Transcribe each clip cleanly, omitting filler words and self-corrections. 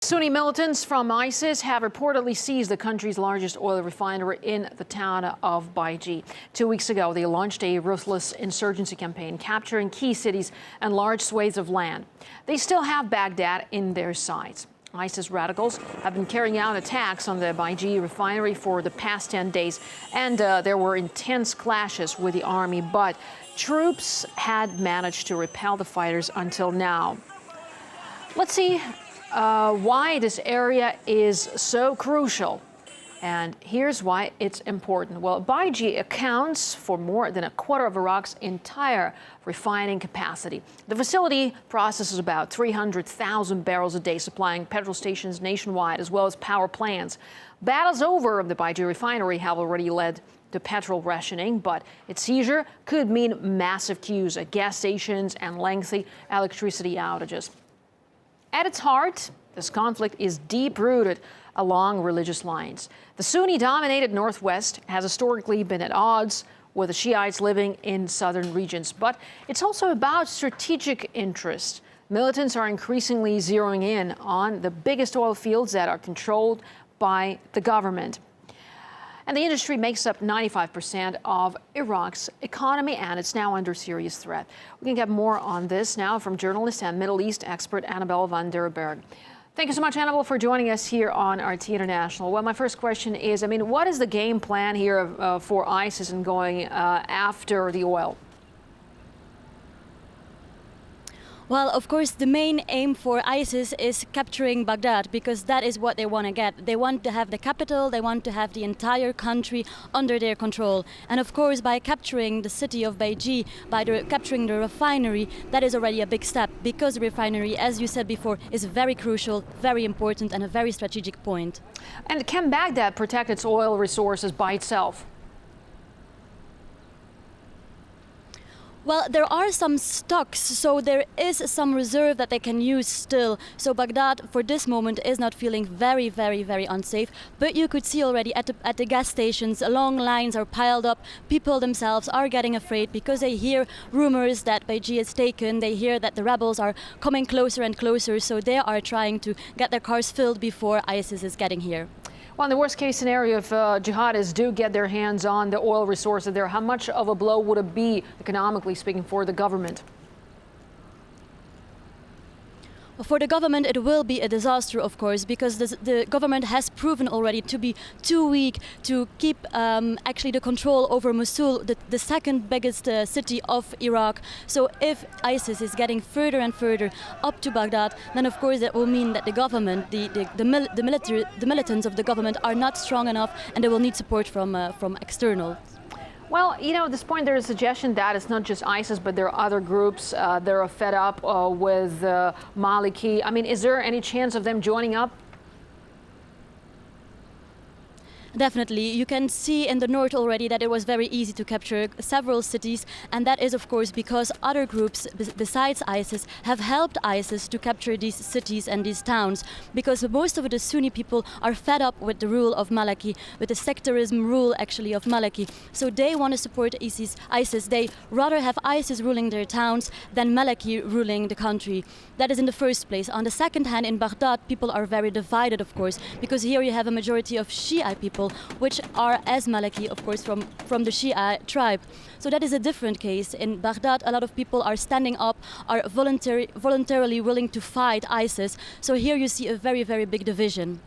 Sunni militants from ISIS have reportedly seized the country's largest oil refinery in the town of Baiji. 2 weeks ago, they launched a ruthless insurgency campaign, capturing key cities and large swathes of land. They still have Baghdad in their sights. ISIS radicals have been carrying out attacks on the Baiji refinery for the past 10 days, and there were intense clashes with the army, but troops had managed to repel the fighters until now. Let's see why this area is so crucial. And here's why it's important. Well, Baiji accounts for more than a quarter of Iraq's entire refining capacity. The facility processes about 300,000 barrels a day, supplying petrol stations nationwide as well as power plants. Battles over the Baiji refinery have already led to petrol rationing, but its seizure could mean massive queues at gas stations and lengthy electricity outages. At its heart, this conflict is deep-rooted along religious lines. The Sunni-dominated Northwest has historically been at odds with the Shiites living in southern regions, but it's also about strategic interest. Militants are increasingly zeroing in on the biggest oil fields that are controlled by the government. And the industry makes up 95% of Iraq's economy, and it's now under serious threat. We can get more on this now from journalist and Middle East expert Annabelle van der Berg. Thank you so much, Annabelle, for joining us here on RT International. Well, my first question is, what is the game plan here for ISIS in going after the oil? Well, of course, the main aim for ISIS is capturing Baghdad, because that is what they want to get. They want to have the capital, they want to have the entire country under their control. And of course, by capturing the city of Baiji, by capturing the refinery, that is already a big step, because the refinery, as you said before, is very crucial, very important, and a very strategic point. And can Baghdad protect its oil resources by itself? Well, there are some stocks, so there is some reserve that they can use still. So Baghdad, for this moment, is not feeling very, very, very unsafe. But you could see already at the gas stations, long lines are piled up. People themselves are getting afraid because they hear rumors that Baiji is taken. They hear that the rebels are coming closer and closer, so they are trying to get their cars filled before ISIS is getting here. Well, in the worst case scenario, if jihadists do get their hands on the oil resources there, how much of a blow would it be, economically speaking, for the government? For the government, it will be a disaster, of course, because the government has proven already to be too weak to keep actually the control over Mosul, the second biggest city of Iraq. So if ISIS is getting further and further up to Baghdad, then of course that will mean that the government, the militants of the government are not strong enough, and they will need support from external. Well, at this point there is a suggestion that it's not just ISIS, but there are other groups that are fed up with Maliki. Is there any chance of them joining up? Definitely. You can see in the north already that it was very easy to capture several cities, and that is of course because other groups besides ISIS have helped ISIS to capture these cities and these towns, because most of the Sunni people are fed up with the rule of Maliki, with the sectarism rule actually of Maliki. So they want to support ISIS. They rather have ISIS ruling their towns than Maliki ruling the country. That is in the first place. On the second hand, in Baghdad, people are very divided, of course, because here you have a majority of Shia people, which are as Maliki, of course, from the Shia tribe. So that is a different case. In Baghdad, a lot of people are standing up, are voluntarily willing to fight ISIS. So here you see a very, very big division.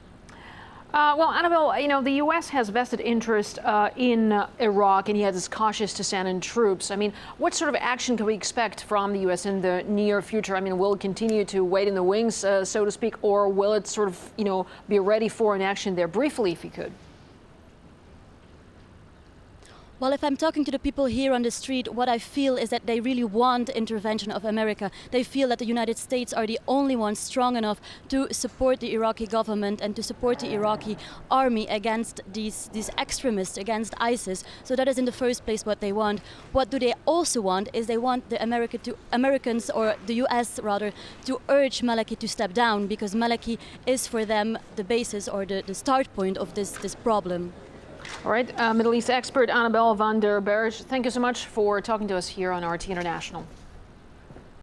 Well, Annabelle, the U.S. has vested interest in Iraq, and yet is cautious to send in troops. What sort of action can we expect from the U.S. in the near future? Will it continue to wait in the wings, so to speak, or will it sort of, be ready for an action there? Briefly, if you could. Well, if I'm talking to the people here on the street, what I feel is that they really want intervention of America. They feel that the United States are the only ones strong enough to support the Iraqi government and to support the Iraqi army against these extremists, against ISIS. So that is in the first place what they want. What do they also want is they want the Americans, or the US rather, to urge Maliki to step down, because Maliki is for them the basis or the start point of this problem. All right, Middle East expert Annabelle van der Berg, thank you so much for talking to us here on RT International.